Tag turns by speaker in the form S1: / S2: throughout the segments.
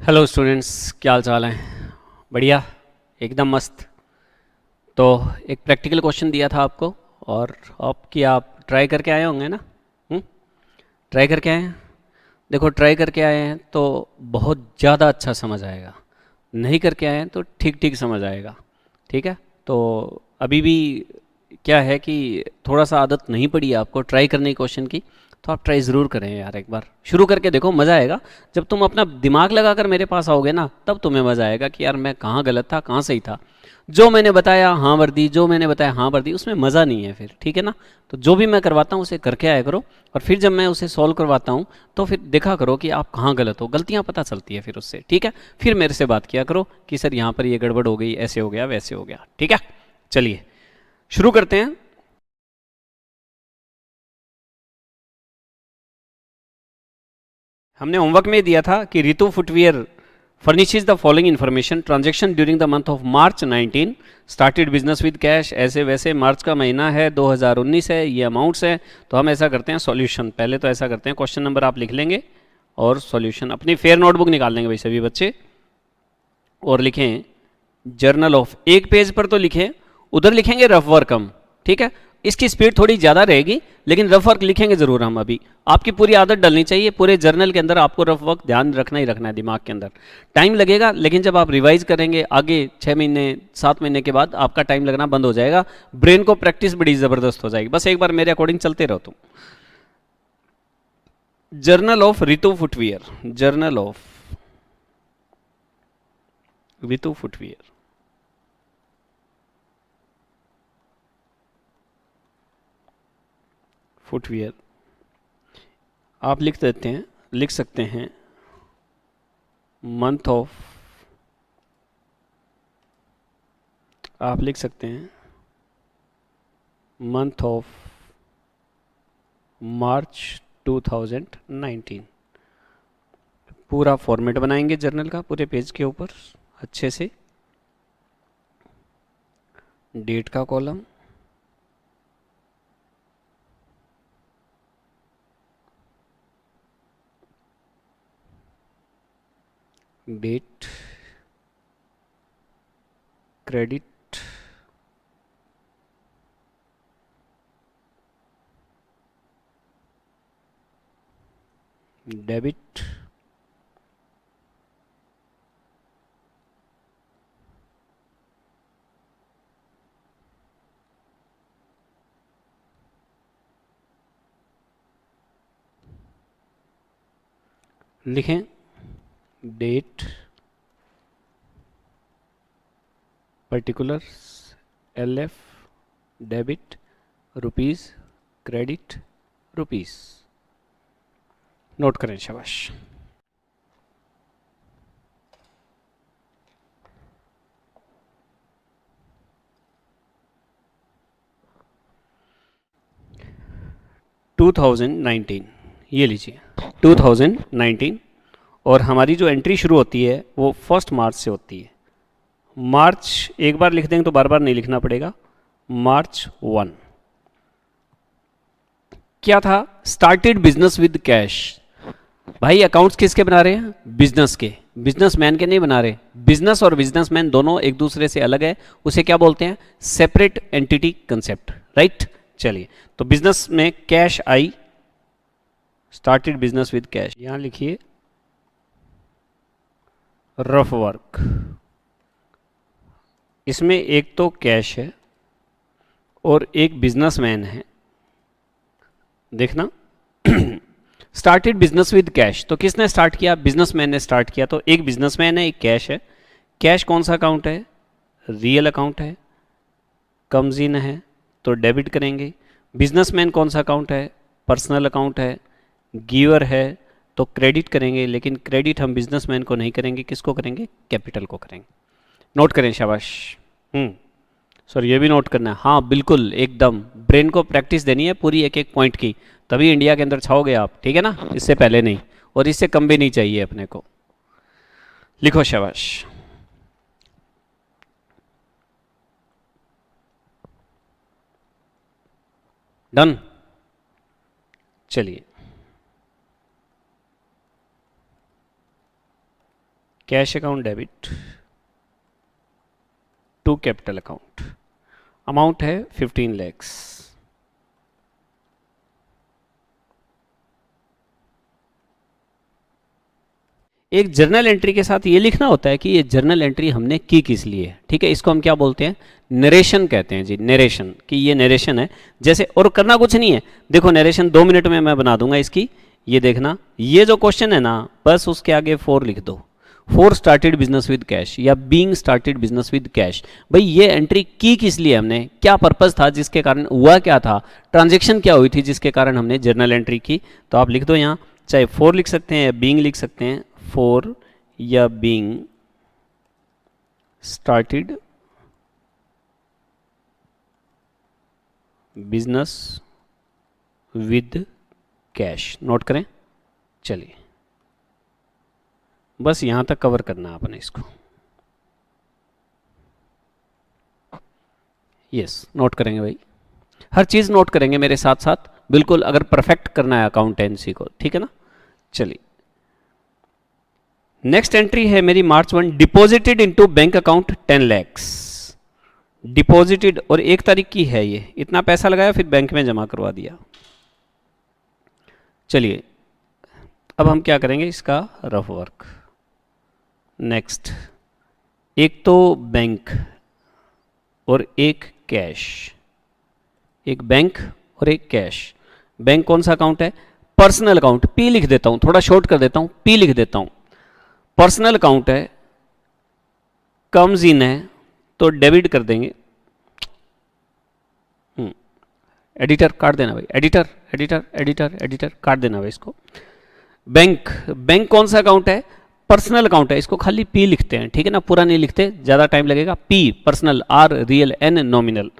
S1: Hello students, क्या हाल चाल है? बढ़िया, एकदम मस्त। तो एक प्रैक्टिकल क्वेश्चन दिया था आपको, और आपकी आप ट्राई करके आए होंगे ना? ट्राई करके आए हैं? देखो, ट्राई करके आए हैं तो बहुत ज़्यादा अच्छा समझ आएगा। नहीं करके आए हैं तो ठीक ठीक समझ आएगा। ठीक है? तो अभी भी क्या है कि थोड़ा सा आदत नहीं पड़ी है आपको ट्राई करने की क्वेश्चन की। तो आप ट्राई ज़रूर करें यार, एक बार शुरू करके देखो, मज़ा आएगा। जब तुम अपना दिमाग लगाकर मेरे पास आओगे ना, तब तुम्हें मज़ा आएगा कि यार मैं कहाँ गलत था, कहाँ सही था। जो मैंने बताया हाँ वर्दी, जो मैंने बताया हाँ वर्दी, उसमें मज़ा नहीं है फिर। ठीक है ना? तो जो भी मैं करवाता हूँ उसे करके आया करो। और फिर जब मैं उसे सॉल्व करवाता हूँ तो फिर देखा करो कि आप कहाँ गलत हो, गलतियाँ पता चलती है फिर उससे। ठीक है? फिर मेरे से बात किया करो कि सर यहाँ पर ये गड़बड़ हो गई, ऐसे हो गया, वैसे हो गया। ठीक है? चलिए शुरू करते हैं। हमने होमवर्क में दिया था कि Ritu footwear furnishes the following information: transaction during the month of March 19, started business with cash, ऐसे वैसे। मार्च का महीना है, 2019 है, ये अमाउंट्स है। तो हम ऐसा करते हैं, सॉल्यूशन पहले तो ऐसा करते हैं, क्वेश्चन नंबर आप लिख लेंगे और सॉल्यूशन अपनी फेयर नोटबुक निकाल लेंगे भाई सभी बच्चे, और लिखें जर्नल ऑफ। एक पेज पर तो लिखें, उधर लिखेंगे रफ वर्क हम। ठीक है? इसकी स्पीड थोड़ी ज़्यादा रहेगी, लेकिन रफ वर्क लिखेंगे ज़रूर हम अभी। आपकी पूरी आदत डलनी चाहिए, पूरे जर्नल के अंदर आपको रफ वर्क ध्यान रखना ही रखना है दिमाग के अंदर। टाइम लगेगा, लेकिन जब आप रिवाइज करेंगे आगे 6 महीने 7 महीने के बाद, आपका टाइम लगना बंद हो जाएगा। ब्रेन को प्रैक्टिस बड़ी ज़बरदस्त हो जाएगी। बस एक बार मेरे अकॉर्डिंग चलते रहो तुम। Journal of Ritu footwear, journal of Ritu footwear. Footwear आप लिख देते हैं, लिख सकते हैं मंथ ऑफ, आप लिख सकते हैं मंथ ऑफ मार्च 2019। पूरा फॉर्मेट बनाएंगे जर्नल का पूरे पेज के ऊपर अच्छे से। डेट का कॉलम, डेट, क्रेडिट, डेबिट, लिखें date, particulars, LF, debit, rupees, credit, rupees. Note करें, शाबाश। टू 2019, ये लीजिए 2019। और हमारी जो एंट्री शुरू होती है वो 1 मार्च से होती है। मार्च एक बार लिख देंगे तो बार बार नहीं लिखना पड़ेगा। March 1 क्या था? Started business with cash. भाई अकाउंट्स किसके बना रहे हैं? बिजनेस के। बिजनेसमैन के नहीं बना रहे। बिजनेस और बिजनेसमैन दोनों एक दूसरे से अलग है। उसे क्या बोलते हैं? Separate entity concept. राइट? चलिए, तो बिजनेस में cash I, started business with cash. यहां लिखिए रफ वर्क। इसमें एक तो कैश है और एक बिजनेसमैन है। देखना स्टार्टेड बिजनेस विद कैश, तो किसने स्टार्ट किया? बिजनेसमैन ने स्टार्ट किया। तो एक बिजनेसमैन है, एक कैश है। कैश कौन सा अकाउंट है? रियल अकाउंट है। कम्स इन है तो डेबिट करेंगे। बिजनेसमैन कौन सा अकाउंट है? पर्सनल अकाउंट है। गिवर है तो क्रेडिट करेंगे, लेकिन क्रेडिट हम बिजनेसमैन को नहीं करेंगे, किसको करेंगे? कैपिटल को करेंगे। नोट करें, शाबाश। सर ये भी नोट करना है, हाँ बिल्कुल, एकदम ब्रेन को प्रैक्टिस देनी है पूरी एक एक पॉइंट की, तभी इंडिया के अंदर छाओगे आप। ठीक है ना? इससे पहले नहीं, और इससे कम भी नहीं चाहिए अपने को। लिखो, शाबाश। डन। चलिए, cash account debit to capital account, amount है 15 lakhs। एक जर्नल एंट्री के साथ ये लिखना होता है कि ये जर्नल एंट्री हमने की किस लिए, ठीक है। इसको हम क्या बोलते हैं, नरेशन कहते हैं जी, नरेशन, कि ये नरेशन है जैसे, और करना कुछ नहीं है। देखो नरेशन 2 मिनट में मैं बना दूंगा इसकी, ये देखना। ये जो क्वेश्चन है ना, बस उसके आगे 4 लिख दो, 4 स्टार्टेड बिजनेस विद कैश या being started business with cash. भाई ये एंट्री की किस लिए हमने, क्या पर्पस था जिसके कारण, हुआ क्या था, ट्रांजेक्शन क्या हुई थी जिसके कारण हमने जर्नल एंट्री की। तो आप लिख दो यहाँ, चाहे 4 लिख सकते हैं या बीइंग लिख सकते हैं, 4 या being started business with cash. Note करें, चलिए बस यहां तक कवर करना है आपने इसको। यस, नोट करेंगे भाई, हर चीज नोट करेंगे मेरे साथ साथ, बिल्कुल, अगर परफेक्ट करना है अकाउंटेंसी को, ठीक है ना। चलिए नेक्स्ट एंट्री है मेरी मार्च 1, deposited into bank account 10 lakhs। Deposited, और 1 तारीख की है, ये इतना पैसा लगाया फिर बैंक में जमा करवा दिया। चलिए अब हम क्या करेंगे, इसका रफ वर्क। नेक्स्ट, एक तो बैंक और एक कैश, एक बैंक और एक कैश। बैंक कौन सा अकाउंट है, पर्सनल अकाउंट, पी लिख देता हूं, थोड़ा शॉर्ट कर देता हूं, पी लिख देता हूं। पर्सनल अकाउंट है, कम्स इन है तो डेबिट कर देंगे। एडिटर काट देना भाई, एडिटर एडिटर एडिटर एडिटर काट देना भाई इसको। बैंक, बैंक कौन सा अकाउंट है, पर्सनल अकाउंट है, इसको खाली पी लिखते हैं, ठीक है ना, पूरा नहीं लिखते, ज्यादा टाइम लगेगा। P personal, R real, N nominal.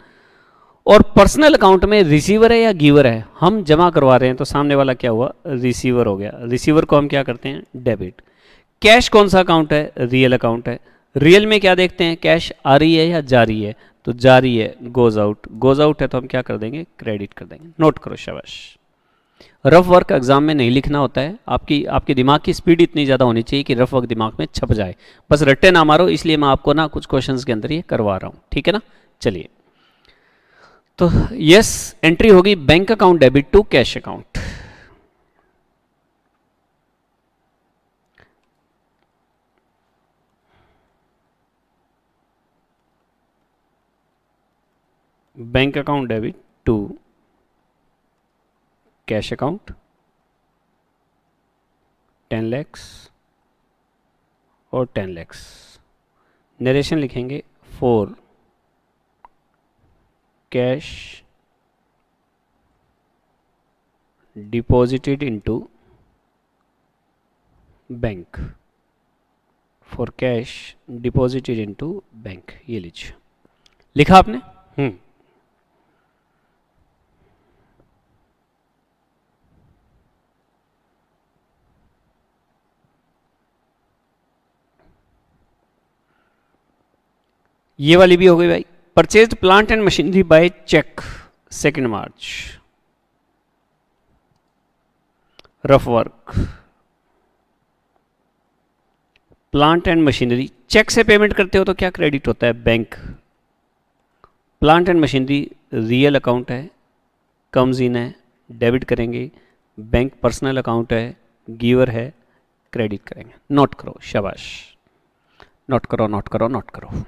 S1: और पर्सनल अकाउंट में रिसीवर है या गिवर है, हम जमा करवा रहे हैं तो सामने वाला क्या हुआ, रिसीवर हो गया। रिसीवर को हम क्या करते हैं, डेबिट। कैश कौन सा अकाउंट है, रियल अकाउंट है। रियल में क्या देखते हैं, कैश आ रही है या जा रही है, तो जा रही है, गोज आउट, गोज आउट है तो हम क्या कर देंगे, क्रेडिट कर देंगे। नोट करो, शाबाश। रफ वर्क एग्जाम में नहीं लिखना होता है, आपके दिमाग की स्पीड इतनी ज़्यादा होनी चाहिए कि रफ वर्क दिमाग में छप जाए, बस रट्टे ना मारो, इसलिए मैं आपको ना कुछ क्वेश्चंस के अंदर ये करवा रहा हूँ, ठीक है ना। चलिए तो यस, एंट्री होगी bank account debit to cash account. Bank account debit to cash account 10 lakhs और 10 lakhs। नरेशन लिखेंगे, 4 cash deposited into bank, 4 cash deposited into bank. ये लीजिए, लिखा आपने। ये वाली भी हो गई भाई। Purchased plant and machinery by cheque 2 March. Rough work, plant and machinery, cheque से पेमेंट करते हो तो क्या क्रेडिट होता है, bank. Plant and machinery real account है, कम्स इन है, डेबिट करेंगे। बैंक पर्सनल अकाउंट है, गिवर है, क्रेडिट करेंगे। नोट करो, शाबाश, नोट करो नोट करो नोट करो।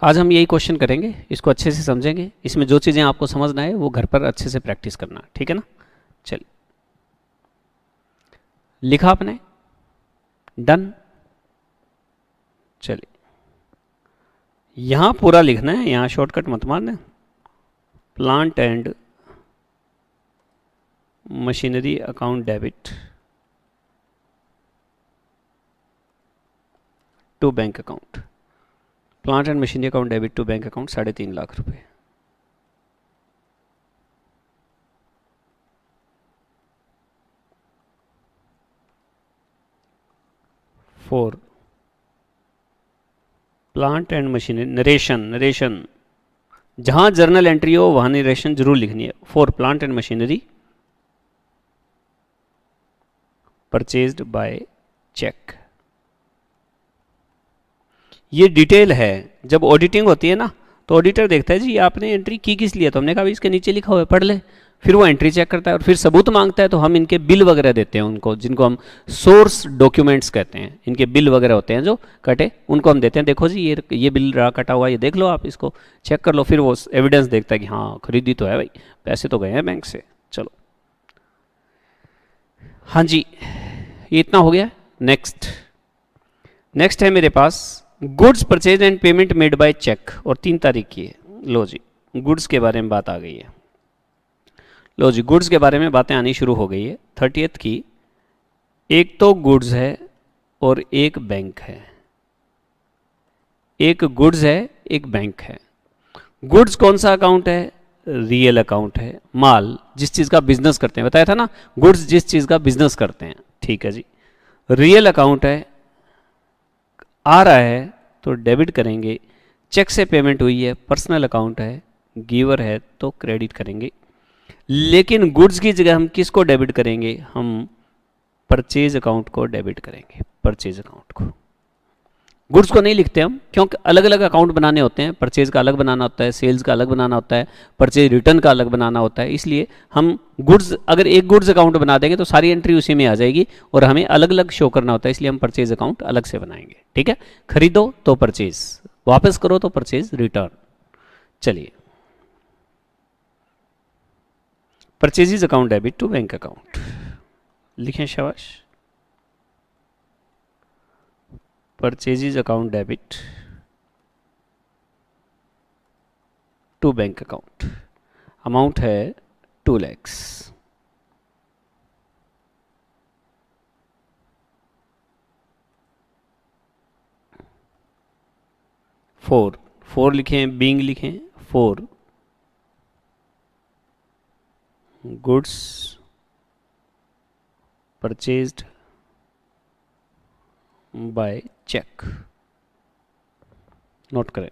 S1: आज हम यही क्वेश्चन करेंगे, इसको अच्छे से समझेंगे, इसमें जो चीज़ें आपको समझना है वो घर पर अच्छे से प्रैक्टिस करना, ठीक है ना। चलिए, लिखा आपने, डन। चलिए यहां पूरा लिखना है, यहां शॉर्टकट मत मारना। Plant and machinery account debit to bank account, plant and machinery account debit to bank account 3.5 lakh रुपए। Four, plant and machinery, narration, narration जहां जर्नल एंट्री हो वहां नरेशन जरूर लिखनी है। 4 plant and machinery purchased by cheque. ये detail है, जब ऑडिटिंग होती है ना तो ऑडिटर देखता है जी आपने एंट्री की किस लिए, तो हमने कहा भाई इसके नीचे लिखा हुआ है पढ़ ले, फिर वो एंट्री चेक करता है और फिर सबूत मांगता है, तो हम इनके बिल वगैरह देते हैं उनको, जिनको हम सोर्स डॉक्यूमेंट्स कहते हैं, इनके बिल वगैरह होते हैं जो कटे उनको हम देते हैं, देखो जी ये बिल रहा कटा हुआ, ये देख लो आप, इसको चेक कर लो, फिर वो एविडेंस देखता है कि हाँ खरीदी तो है भाई, पैसे तो गए हैं बैंक से। चलो हाँ जी, ये इतना हो गया। नेक्स्ट है मेरे पास goods purchase and payment made by cheque, और 3 तारीख की है। लो जी, गुड्स के बारे में बात आ गई है। लो जी, गुड्स के बारे में बातें आनी शुरू हो गई है 30th की। एक तो गुड्स है और एक बैंक है, एक गुड्स है एक बैंक है। गुड्स कौन सा अकाउंट है? रियल अकाउंट है, माल जिस चीज़ का बिजनेस करते हैं, बताया था ना, गुड्स जिस चीज़ का बिजनेस करते हैं, ठीक है जी। रियल अकाउंट है, आ रहा है तो डेबिट करेंगे, चेक से पेमेंट हुई है, पर्सनल अकाउंट है, गिवर है तो क्रेडिट करेंगे। लेकिन गुड्स की जगह हम किसको डेबिट करेंगे? हम परचेज अकाउंट को डेबिट करेंगे, परचेज अकाउंट को। गुड्स को नहीं लिखते हम, क्योंकि अलग अलग अकाउंट बनाने होते हैं, परचेज का अलग बनाना होता है, सेल्स का अलग बनाना होता है, परचेज रिटर्न का अलग बनाना होता है, इसलिए हम गुड्स, अगर एक गुड्स अकाउंट बना देंगे तो सारी एंट्री उसी में आ जाएगी और हमें अलग अलग शो करना होता है, इसलिए हम परचेज अकाउंट अलग से बनाएंगे। ठीक है, खरीदो तो परचेज, वापस करो तो परचेज रिटर्न। चलिए, purchases account debit to bank account लिखें, शाबाश। Purchases account debit to bank account, amount है 2 lakhs। फोर लिखें, बीइंग लिखें, 4 goods purchased by cheque, note करें।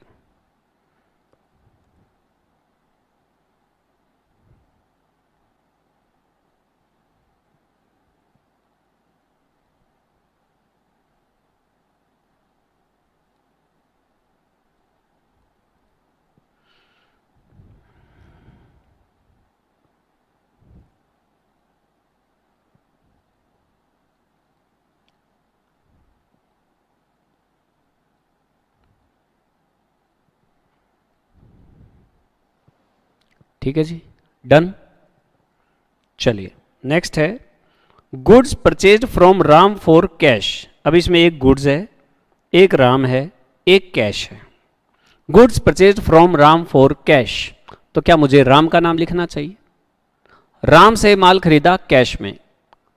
S1: ठीक है जी, डन। चलिए, नेक्स्ट है goods purchased from Ram for cash. अब इसमें एक गुड्स है, एक राम है, एक कैश है। Goods purchased from Ram for cash, तो क्या मुझे राम का नाम लिखना चाहिए? राम से माल खरीदा कैश में,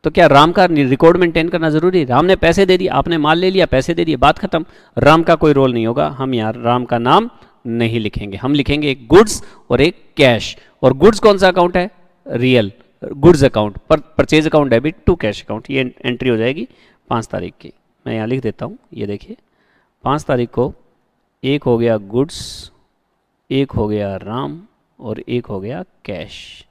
S1: तो क्या राम का रिकॉर्ड मेंटेन करना जरूरी है? राम ने पैसे दे दिए, आपने माल ले लिया, पैसे दे दिए, बात खत्म। राम का कोई रोल नहीं होगा, हम यार राम का नाम नहीं लिखेंगे, हम लिखेंगे एक गुड्स और एक कैश। और गुड्स कौन सा अकाउंट है? रियल गुड्स अकाउंट, पर purchase account debit to cash account, ये एंट्री हो जाएगी 5 तारीख की। मैं यहाँ लिख देता हूँ, ये देखिए 5 तारीख को एक हो गया गुड्स, एक हो गया राम और एक हो गया कैश।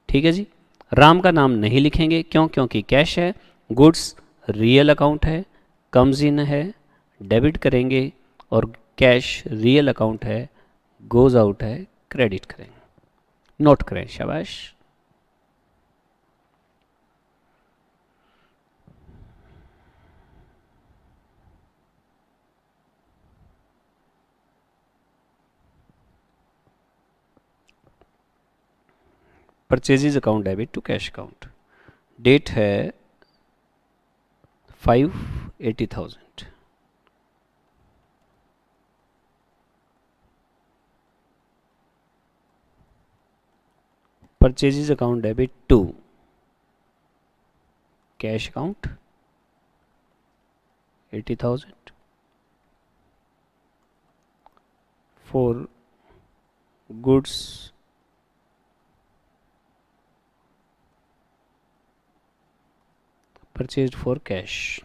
S1: ठीक है जी, राम का नाम नहीं लिखेंगे, क्यों? क्योंकि कैश है, गुड्स रियल अकाउंट है, कम्स इन है, डेबिट करेंगे, और कैश रियल अकाउंट है, गोज आउट है, क्रेडिट करेंगे। नोट करें, शाबाश। Purchases account debit to cash account, date है 580,000। Purchases account debit to cash account 80,000 for goods purchased for cash.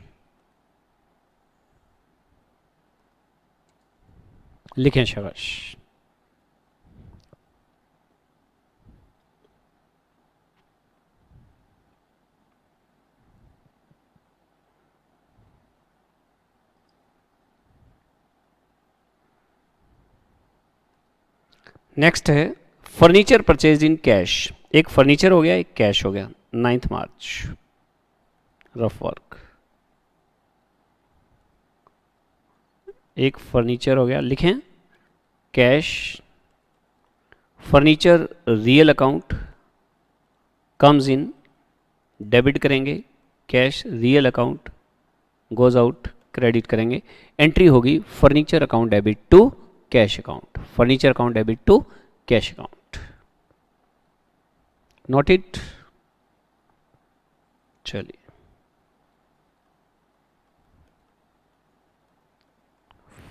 S1: लिखें, शाबाश। नेक्स्ट है फर्नीचर परचेज इन कैश। एक फर्नीचर हो गया, एक कैश हो गया। 9 मार्च, रफ वर्क। एक फर्नीचर हो गया, लिखें cash furniture real account comes in, debit करेंगे, cash real account goes out, credit करेंगे। एंट्री होगी furniture account debit to cash account, furniture account debit to cash account. Note it. चलिए,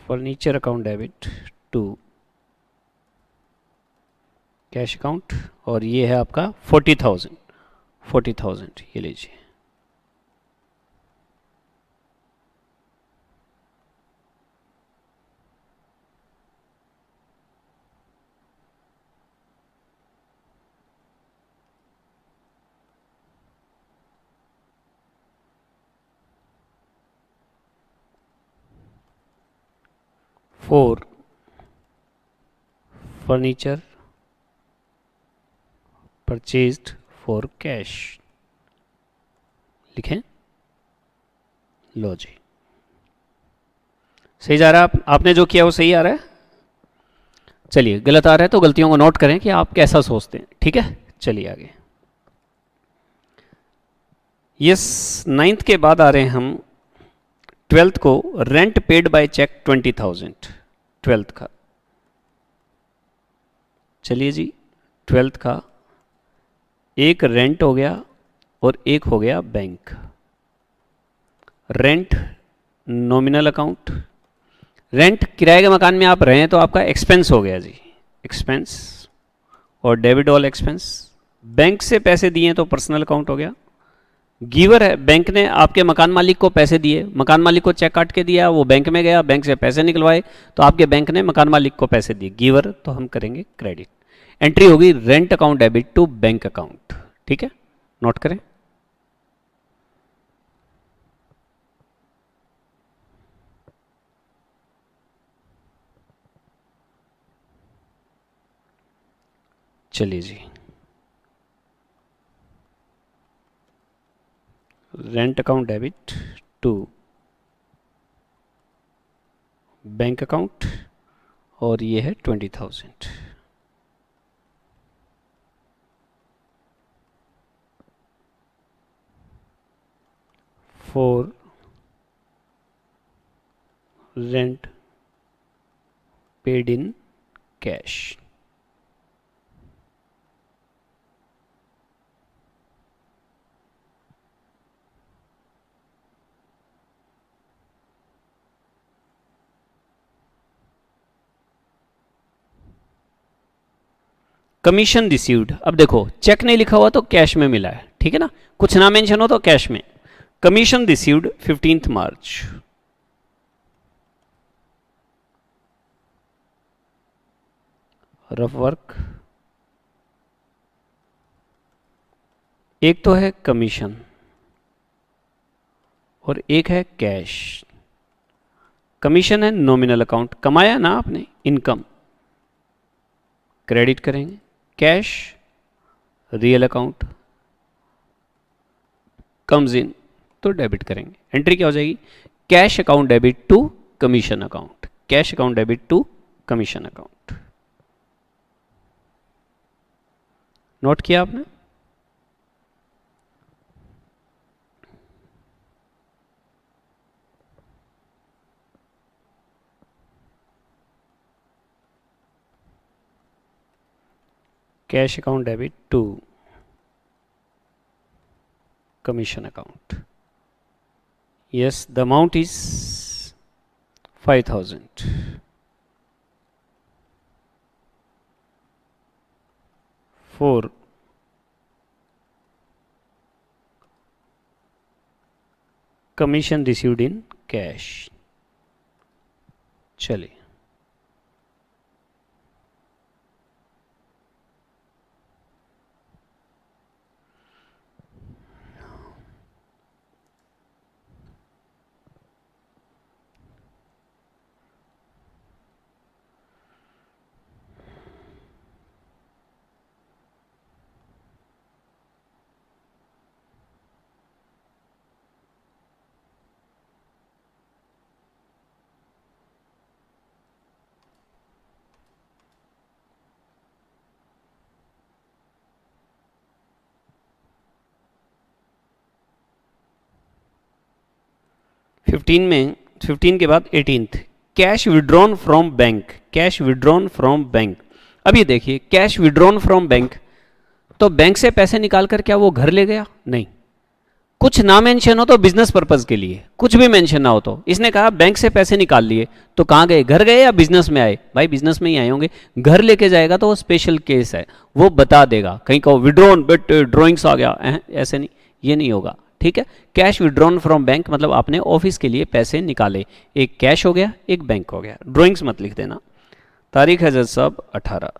S1: furniture account debit to cash account, और ये है आपका 40,000, 40,000 ये लीजिए। For furniture purchased for cash, लिखें। लो जी, सही जा रहा है। आपने जो किया वो सही आ रहा है। चलिए, गलत आ रहा है तो गलतियों को नोट करें कि आप कैसा सोचते हैं, ठीक है। चलिए आगे। यस, 9th के बाद आ रहे हैं हम 12th को। Rent paid by check 20,000, 12th का। चलिए जी, 12th का एक रेंट हो गया और एक हो गया bank. Rent nominal account, rent किराए के मकान में आप रहें तो आपका एक्सपेंस हो गया जी, एक्सपेंस, और डेबिट ऑल एक्सपेंस। बैंक से पैसे दिए तो पर्सनल अकाउंट हो गया। गिवर है, बैंक ने आपके मकान मालिक को पैसे दिए, मकान मालिक को चेक काट के दिया, वो बैंक में गया, बैंक से पैसे निकलवाए, तो आपके बैंक ने मकान मालिक को पैसे दिए, गिवर, तो हम करेंगे क्रेडिट। एंट्री होगी rent account debit to bank account, ठीक है। नोट करें। चलिए जी, rent account debit to bank account, और ये है 20,000। For rent paid in cash. Commission received, अब देखो चेक नहीं लिखा हुआ तो कैश में मिला है, ठीक है ना, कुछ ना मेंशन हो तो कैश में। Commission received 15th March, rough work. एक तो है कमीशन और एक है कैश। कमीशन है नॉमिनल अकाउंट, कमाया ना आपने, इनकम, क्रेडिट करेंगे। Cash real account comes in, तो डेबिट करेंगे। एंट्री क्या हो जाएगी, cash account debit to commission account, cash account debit to commission account. Note किया आपने। Cash account debit to commission account. Yes, the amount is 5,000. For commission received in cash. चलिए, 15 में 15 के बाद 18th, cash withdrawn from bank, cash withdrawn from bank. अब ये देखिए cash withdrawn from bank, तो बैंक से पैसे निकाल कर क्या वो घर ले गया? नहीं। कुछ ना मेंशन हो तो बिजनेस पर्पज के लिए, कुछ भी मेंशन ना हो तो इसने कहा बैंक से पैसे निकाल लिए, तो कहाँ गए? घर गए या बिजनेस में आए? भाई बिजनेस में ही आए होंगे। घर लेके जाएगा तो वो स्पेशल केस है, वो बता देगा। कहीं कहो विड्रॉन बट ड्रॉइंग्स आ गया, ऐसे नहीं, ये नहीं होगा। ठीक है, कैश विड्रॉन फ्रॉम बैंक मतलब आपने ऑफिस के लिए पैसे निकाले, एक कैश हो गया, एक बैंक हो गया। ड्रॉइंग्स मत लिख देना। तारीख है जज साहब 18,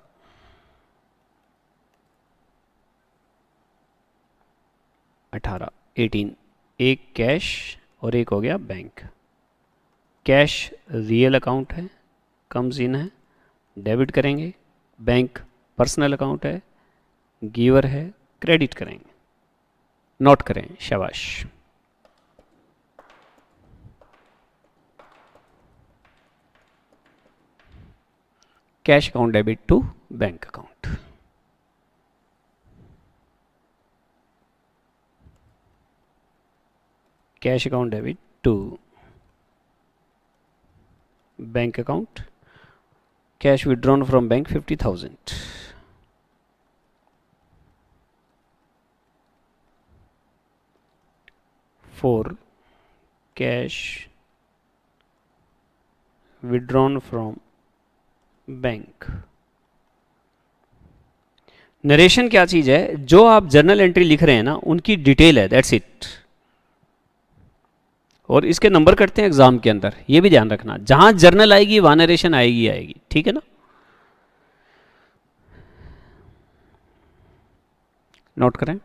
S1: 18, 18, एक कैश और एक हो गया बैंक। कैश रियल अकाउंट है, कम्स इन है, डेबिट करेंगे। बैंक पर्सनल अकाउंट है, गिवर है, क्रेडिट करेंगे। नोट करें, शाबाश। Cash account debit to bank account. Cash account debit to bank account. Cash withdrawn from bank 50,000। For cash withdrawn from bank. Narration क्या चीज है? जो आप जर्नल एंट्री लिख रहे हैं ना, उनकी डिटेल है, दैट्स इट। और इसके नंबर कटते हैं एग्जाम के अंदर, ये भी ध्यान रखना। जहां जर्नल आएगी वहां नरेशन आएगी आएगी, ठीक है ना? नोट करें।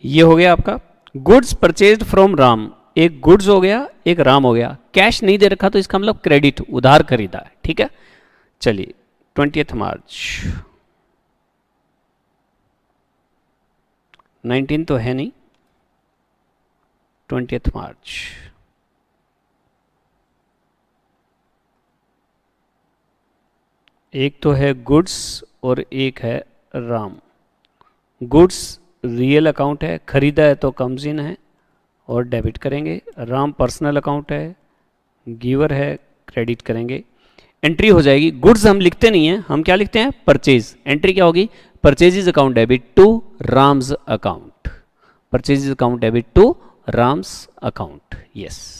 S1: ये हो गया आपका गुड्स परचेज्ड फ्रॉम राम। एक गुड्स हो गया, एक राम हो गया। कैश नहीं दे रखा तो इसका मतलब क्रेडिट, उधार खरीदा है। ठीक है, चलिए 20 मार्च। 19 तो है नहीं, 20 मार्च। एक तो है गुड्स और एक है राम। गुड्स रियल अकाउंट है, खरीदा है तो कम्स इन है और डेबिट करेंगे। राम पर्सनल अकाउंट है, गिवर है, क्रेडिट करेंगे। एंट्री हो जाएगी, गुड्स हम लिखते नहीं हैं, हम क्या लिखते हैं? परचेज। एंट्री क्या होगी? Purchases account debit to Ram's account. Purchases account debit to Ram's account, yes.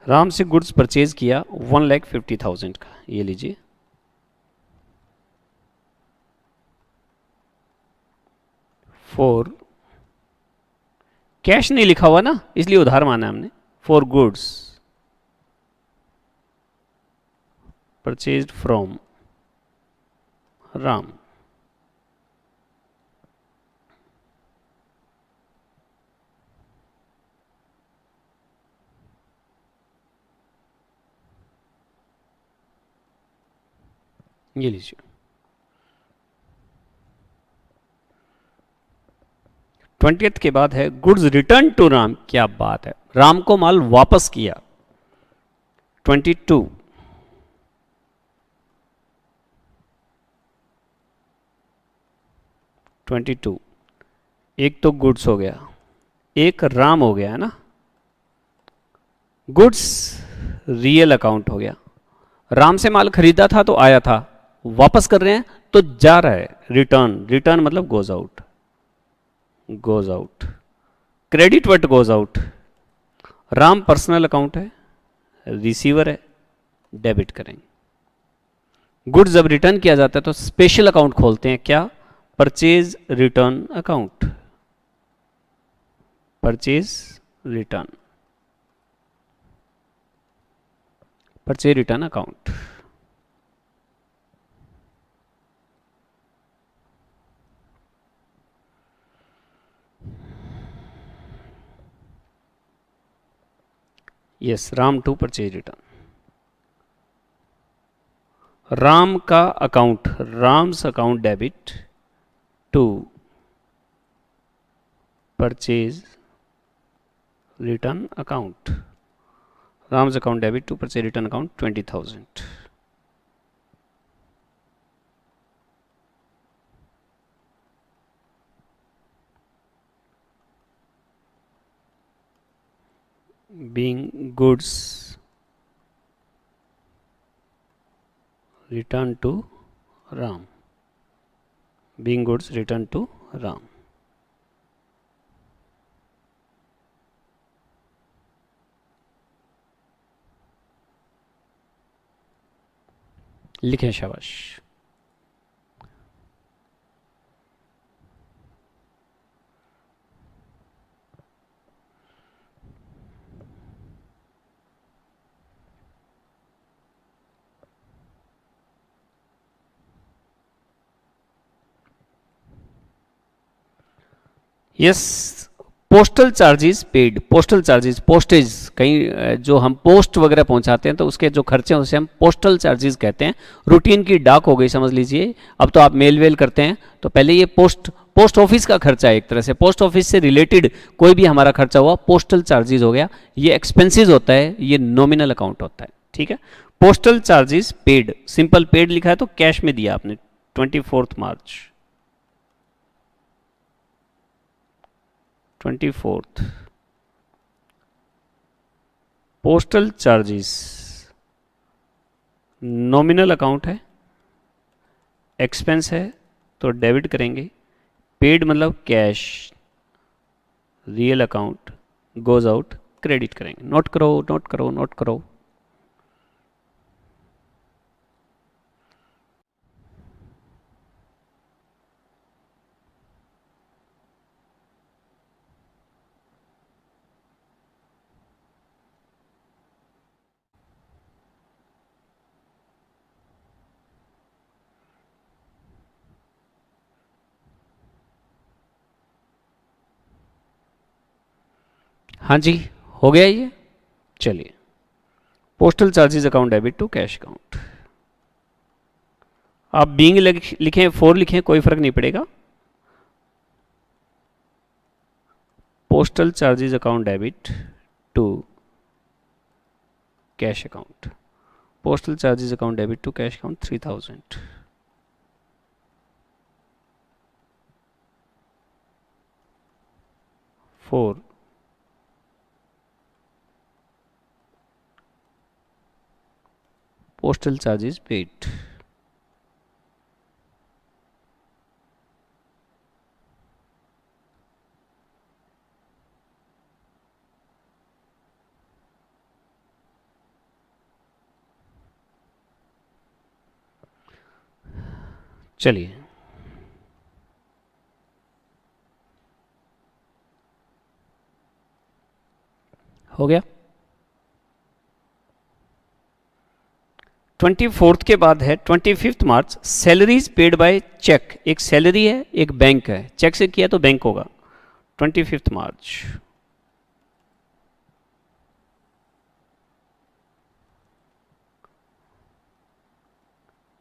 S1: Ram से गुड्स परचेज किया 1,50,000 का, ये लीजिए। फॉर कैश नहीं लिखा हुआ ना, इसलिए उधार माना हमने। For goods purchased from Ram. ये लीजिए। 20th के बाद है गुड्स रिटर्न टू राम। क्या बात है, राम को माल वापस किया। 22, एक तो गुड्स हो गया, एक राम हो गया है ना। गुड्स रियल अकाउंट हो गया। राम से माल खरीदा था तो आया था, वापस कर रहे हैं तो जा रहा है। रिटर्न, रिटर्न मतलब goes out, goes out. Credit what goes out. Ram personal account है, रिसीवर है, डेबिट करेंगे। गुड्स जब रिटर्न किया जाता है तो स्पेशल अकाउंट खोलते हैं, क्या? Purchase return account. Purchase return, purchase return account. Yes, Ram to purchase return. Ram का account, Ram's account debit to purchase return account. Ram's account debit to purchase return account 20,000। being goods return to Ram, being goods return to Ram। लिखें, शाबाश। Yes, postal charges paid. Postal charges, postage, कहीं जो हम post वगैरह पहुंचाते हैं तो उसके जो खर्चे हैं उसे हम पोस्टल चार्जेस कहते हैं। रूटीन की डाक हो गई समझ लीजिए। अब तो आप मेल वेल करते हैं तो पहले ये पोस्ट ऑफिस का खर्चा है, एक तरह से पोस्ट ऑफिस से रिलेटेड कोई भी हमारा खर्चा हुआ पोस्टल चार्जेस हो गया। ये एक्सपेंसेस होता है, ये नॉमिनल अकाउंट होता है, ठीक है। Postal charges paid, simple paid लिखा है तो कैश में दिया आपने 24 March 24। Postal charges nominal account है, एक्सपेंस है तो डेबिट करेंगे। पेड मतलब cash, real account goes out, credit करेंगे। नोट करो, नोट करो, नोट करो। हाँ जी, हो गया ये। चलिए, postal charges account debit to cash account. आप बीइंग लिखें, फॉर लिखें, कोई फर्क नहीं पड़ेगा। Postal charges account debit to cash account. Postal charges account debit to cash account 3,000। For postal charges paid। चलिए, हो गया। 24 के बाद है 25 मार्च, सैलरीज पेड बाय चेक। एक सैलरी है, एक बैंक है, चेक से किया तो बैंक होगा। 25 मार्च,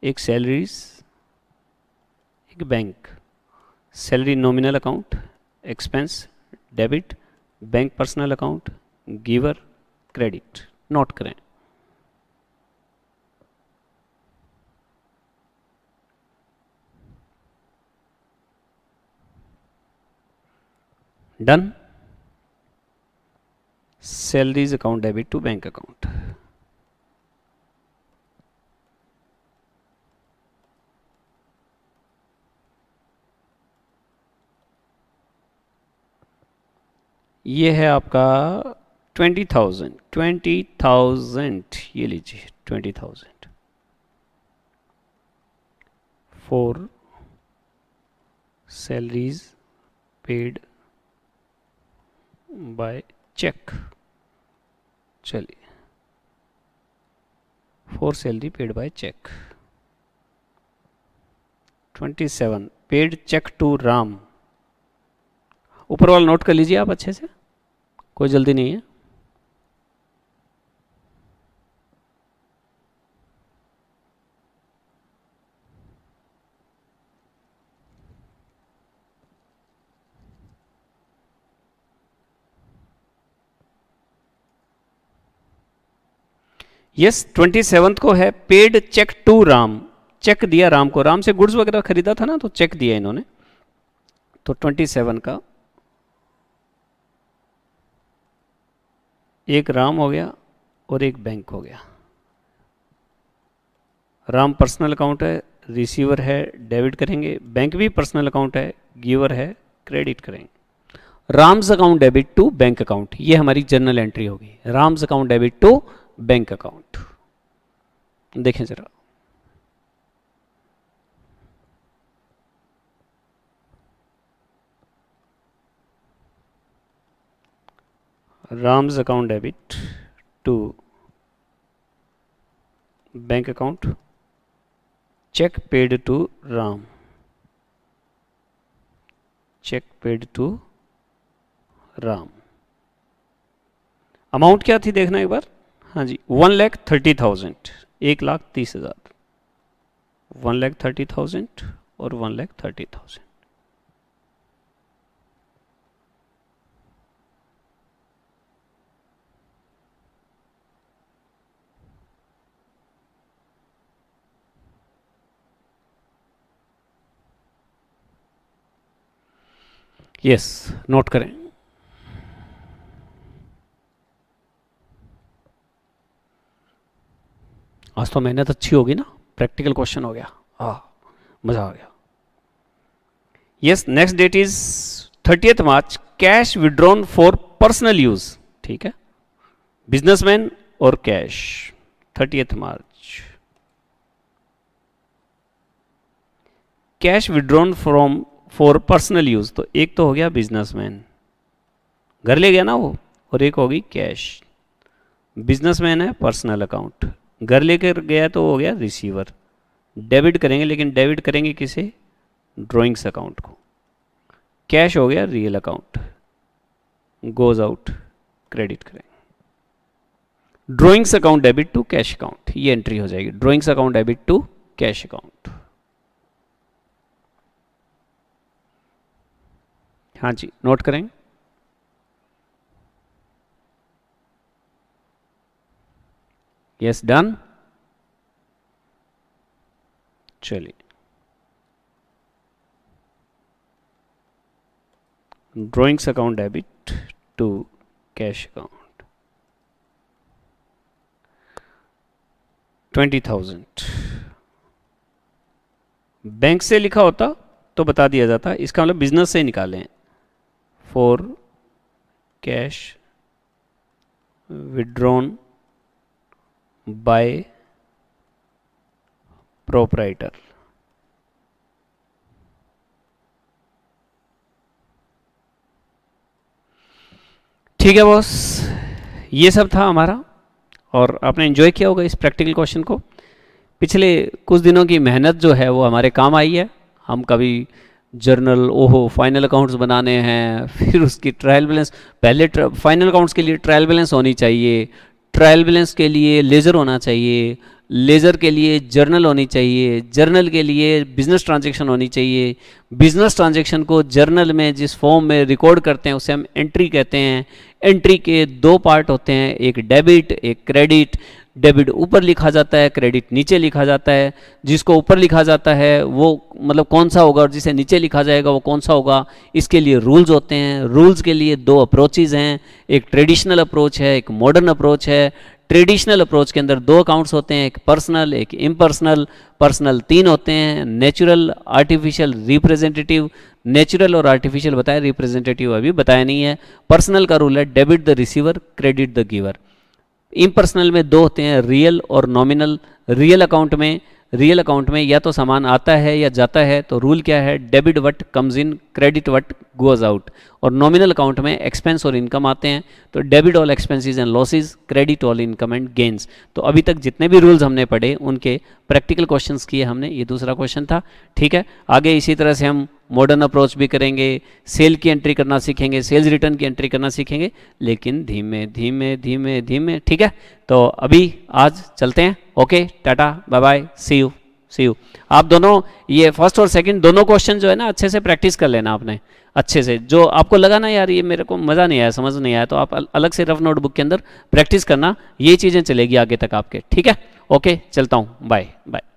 S1: एक सैलरीज, एक bank. Salary nominal account, expense debit, bank personal account, giver credit. Note करें। Done. Salaries account debit to bank account. ये है आपका 20,000। ये लीजिए 20,000 for salaries paid by cheque. चलिए, for salary paid by cheque. 27 paid cheque to Ram. ऊपर वाला note कर लीजिए आप अच्छे से, कोई जल्दी नहीं है। यस 27 को है paid cheque to Ram, cheque दिया राम को, राम से गुड्स वगैरह खरीदा था ना, तो चेक दिया इन्होंने। तो 27 का एक राम हो गया और एक बैंक हो गया। राम पर्सनल अकाउंट है, रिसीवर है, डेबिट करेंगे। बैंक भी पर्सनल अकाउंट है, गिवर है, क्रेडिट करेंगे। Ram's account debit to bank account, ये हमारी जर्नल एंट्री होगी। Ram's account debit to bank account, देखें जरा। Ram's account debit to bank account, cheque paid to Ram, cheque paid to Ram. Amount क्या थी देखना एक बार, हाँ जी 1,30,000, 1,30,000, 1,30,000 और 1,30,000। यस नोट करें। आज तो मेहनत अच्छी होगी ना, प्रैक्टिकल क्वेश्चन हो गया, मजा आ गया। Yes next date is 30th March, cash withdrawn for personal use, ठीक है, बिजनेसमैन और cash. 30th March, cash withdrawn from for personal use, तो एक तो हो गया बिजनेसमैन, घर ले गया ना वो, और एक होगी कैश। बिजनेसमैन है पर्सनल अकाउंट, घर लेकर गया तो हो गया रिसीवर। डेबिट करेंगे, लेकिन डेबिट करेंगे किसे, ड्रॉइंग्स अकाउंट को। कैश हो गया real account, goes out, credit करेंगे। Drawings account debit to cash account, ये एंट्री हो जाएगी, drawings account debit to cash account. हाँ जी नोट करें। Yes done. चलिए drawings account debit to cash account 20,000। Bank से लिखा होता तो बता दिया जाता, इसका मतलब बिजनेस से निकालें। For cash withdrawn bye proprietor, ठीक है बॉस, ये सब था हमारा, और आपने एंजॉय किया होगा इस प्रैक्टिकल क्वेश्चन को। पिछले कुछ दिनों की मेहनत जो है वो हमारे काम आई है। हम कभी जर्नल, ओहो फाइनल अकाउंट्स बनाने हैं, फिर उसकी ट्रायल बैलेंस, पहले फाइनल अकाउंट्स के लिए ट्रायल बैलेंस होनी चाहिए, ट्रायल बैलेंस के लिए लेज़र होना चाहिए, लेज़र के लिए जर्नल होनी चाहिए, जर्नल के लिए बिजनेस ट्रांजैक्शन होनी चाहिए, बिजनेस ट्रांजैक्शन को जर्नल में जिस फॉर्म में रिकॉर्ड करते हैं उसे हम एंट्री कहते हैं। एंट्री के दो पार्ट होते हैं, एक डेबिट एक क्रेडिट। डेबिट ऊपर लिखा जाता है, क्रेडिट नीचे लिखा जाता है। जिसको ऊपर लिखा जाता है वो मतलब कौन सा होगा, और जिसे नीचे लिखा जाएगा वो कौन सा होगा, इसके लिए रूल्स होते हैं। रूल्स के लिए दो अप्रोचेज हैं, एक ट्रेडिशनल अप्रोच है, एक मॉडर्न अप्रोच है। ट्रेडिशनल अप्रोच के अंदर दो अकाउंट्स होते हैं, एक पर्सनल एक इम्पर्सनल। पर्सनल 3 होते हैं, नेचुरल, आर्टिफिशियल, रिप्रेजेंटेटिव। नेचुरल और आर्टिफिशियल बताया, रिप्रेजेंटेटिव अभी बताया नहीं है। पर्सनल का रूल है debit the receiver, credit the giver. Impersonal में दो होते हैं, रियल और नॉमिनल। रियल अकाउंट में या तो सामान आता है या जाता है, तो रूल क्या है, debit what comes in, credit what goes out. और नॉमिनल अकाउंट में एक्सपेंस और इनकम आते हैं, तो debit all expenses and losses, credit all income and gains. तो अभी तक जितने भी रूल्स हमने पढ़े उनके प्रैक्टिकल क्वेश्चंस किए हमने, ये दूसरा क्वेश्चन था। ठीक है, आगे इसी तरह से हम मॉडर्न अप्रोच भी करेंगे, सेल की एंट्री करना सीखेंगे, सेल्स रिटर्न की एंट्री करना सीखेंगे, लेकिन धीमे धीमे धीमे धीमे। ठीक है, तो अभी आज चलते हैं। Okay, tata, bye bye, see you. See you. आप दोनों ये फर्स्ट और सेकंड दोनों क्वेश्चन जो है ना अच्छे से प्रैक्टिस कर लेना आपने, अच्छे से। जो आपको लगा ना यार ये मेरे को मज़ा नहीं आया, समझ नहीं आया, तो आप अलग से रफ नोटबुक के अंदर प्रैक्टिस करना, ये चीज़ें चलेगी आगे तक आपके, ठीक है। ओके, चलता हूँ, बाय बाय।